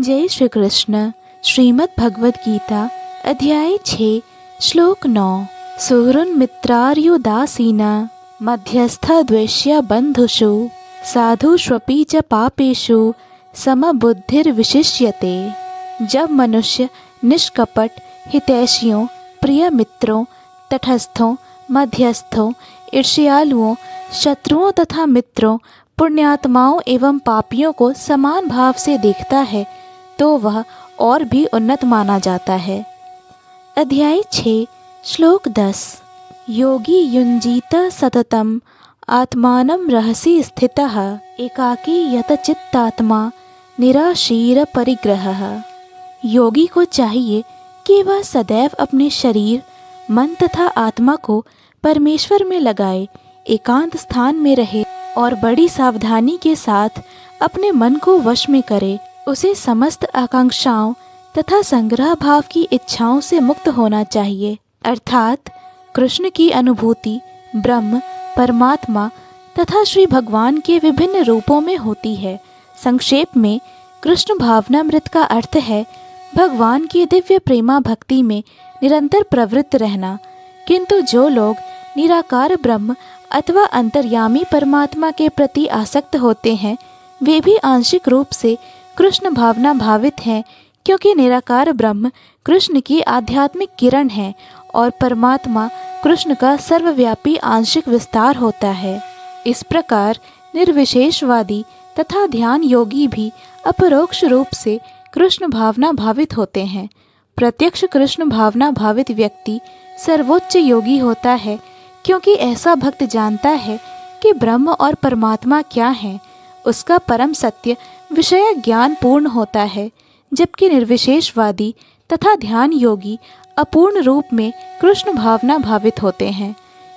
जय श्री कृष्ण। श्रीमद् भगवद गीता अध्याय 6 श्लोक 9। सुहृन्मित्रार्युदासीन मध्यस्थ बंधुषु साधुष्वपि च पापेषु समबुद्धिर्विशिष्यते। जब मनुष्य निष्कपट हितैषियों, प्रिय मित्रों, तटस्थों, मध्यस्थों, ईर्ष्यालुओं, शत्रुओं तथा मित्रों, पुण्यात्माओं एवं पापियों को समान भाव से देखता है तो वह और भी उन्नत माना जाता है। अध्याय 6 श्लोक 10। योगी युञ्जीत सततम आत्मानं रहसि स्थितः एकाकी यतचित्तात्मा निराशीर परिग्रहः। योगी को चाहिए कि वह सदैव अपने शरीर, मन तथा आत्मा को परमेश्वर में लगाए, एकांत स्थान में रहे और बड़ी सावधानी के साथ अपने मन को वश में करे। उसे समस्त आकांक्षाओं तथा संग्रह भाव की इच्छाओं से मुक्त होना चाहिए, अर्थात कृष्ण की अनुभूति ब्रह्म, परमात्मा तथा श्री भगवान के विभिन्न रूपों में होती है। संक्षेप में कृष्ण भावनामृत का अर्थ है भगवान की दिव्य प्रेमा भक्ति में निरंतर प्रवृत्त रहना। किंतु जो लोग निराकार ब्रह्म अथवा अंतर्यामी परमात्मा के प्रति आसक्त होते हैं वे भी आंशिक रूप से कृष्ण भावना भावित हैं, क्योंकि निराकार ब्रह्म कृष्ण की आध्यात्मिक किरण है और परमात्मा कृष्ण का सर्वव्यापी आंशिक विस्तार होता है। इस प्रकार निर्विशेषवादी तथा ध्यान योगी भी अपरोक्ष रूप से कृष्ण भावना भावित होते हैं। प्रत्यक्ष कृष्ण भावना भावित व्यक्ति सर्वोच्च योगी होता है, क्योंकि ऐसा भक्त जानता है कि ब्रह्म और परमात्मा क्या है। उसका परम सत्य विषय ज्ञान पूर्ण होता है, जबकि निर्विशेषवादी तथा ध्यान योगी अपूर्ण रूप में कृष्ण भावना भावित होते हैं।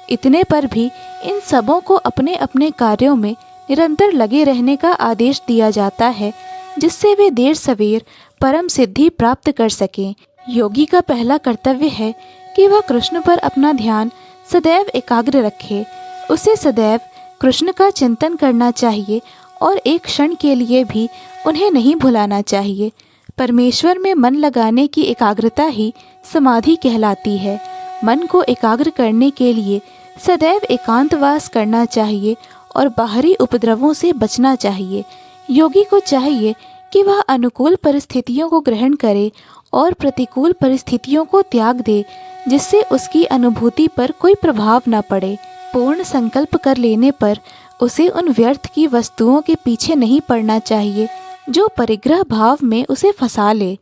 इतने पर भी इन सबों को अपने अपने कार्यों में निरंतर लगे रहने का आदेश दिया जाता है, जिससे वे देर सवेर परम सिद्धि प्राप्त कर सकें। योगी का पहला कर्तव्य है कि वह कृष्ण पर अपना ध्यान सदैव एकाग्र रखे। उसे सदैव कृष्ण का चिंतन करना चाहिए और एक क्षण के लिए भी उन्हें नहीं भुलाना चाहिए। परमेश्वर में मन लगाने की एकाग्रता ही समाधि कहलाती है। मन को एकाग्र करने के लिए सदैव एकांतवास करना चाहिए और बाहरी उपद्रवों से बचना चाहिए। योगी को चाहिए कि वह अनुकूल परिस्थितियों को ग्रहण करे और प्रतिकूल परिस्थितियों को त्याग दे, जिससे उसकी अनुभूति पर कोई प्रभाव न पड़े। पूर्ण संकल्प कर लेने पर उसे उन व्यर्थ की वस्तुओं के पीछे नहीं पड़ना चाहिए जो परिग्रह भाव में उसे फंसा ले।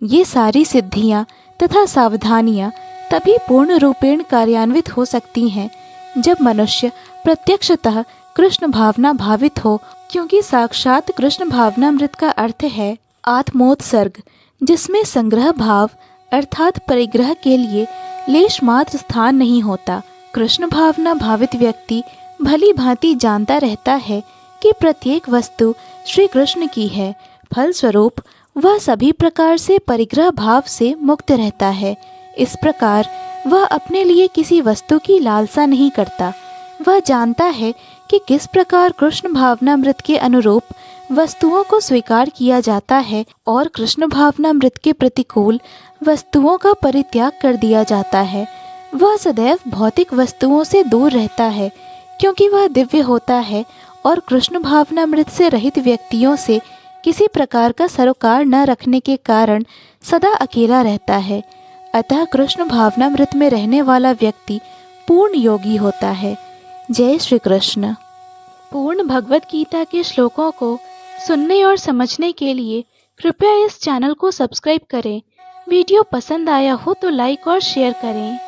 ये सारी सिद्धियां तथा सावधानियां तभी पूर्ण रूपेण कार्यान्वित हो सकती हैं जब मनुष्य प्रत्यक्षतः कृष्ण भावना भावित हो, क्योंकि साक्षात कृष्ण भावनामृत का अर्थ है आत्मोत्सर्ग, जिसमें संग्रह भाव अर्थात परिग्रह के लिए लेश मात्र स्थान नहीं होता। कृष्ण भावना भावित व्यक्ति भली भांति जानता रहता है कि प्रत्येक वस्तु श्री कृष्ण की है। फलस्वरूप वह सभी प्रकार से परिग्रह भाव से मुक्त रहता है। इस प्रकार वह अपने लिए किसी वस्तु की लालसा नहीं करता। वह जानता है कि किस प्रकार कृष्ण भावनामृत के अनुरूप वस्तुओं को स्वीकार किया जाता है और कृष्ण भावनामृत के प्रतिकूल वस्तुओं का परित्याग कर दिया जाता है। वह सदैव भौतिक वस्तुओं से दूर रहता है, क्योंकि वह दिव्य होता है और कृष्ण भावनामृत से रहित व्यक्तियों से किसी प्रकार का सरोकार न रखने के कारण सदा अकेला रहता है। अतः कृष्ण भावनामृत में रहने वाला व्यक्ति पूर्ण योगी होता है। जय श्री कृष्ण। पूर्ण भगवद गीता के श्लोकों को सुनने और समझने के लिए कृपया इस चैनल को सब्सक्राइब करें। वीडियो पसंद आया हो तो लाइक और शेयर करें।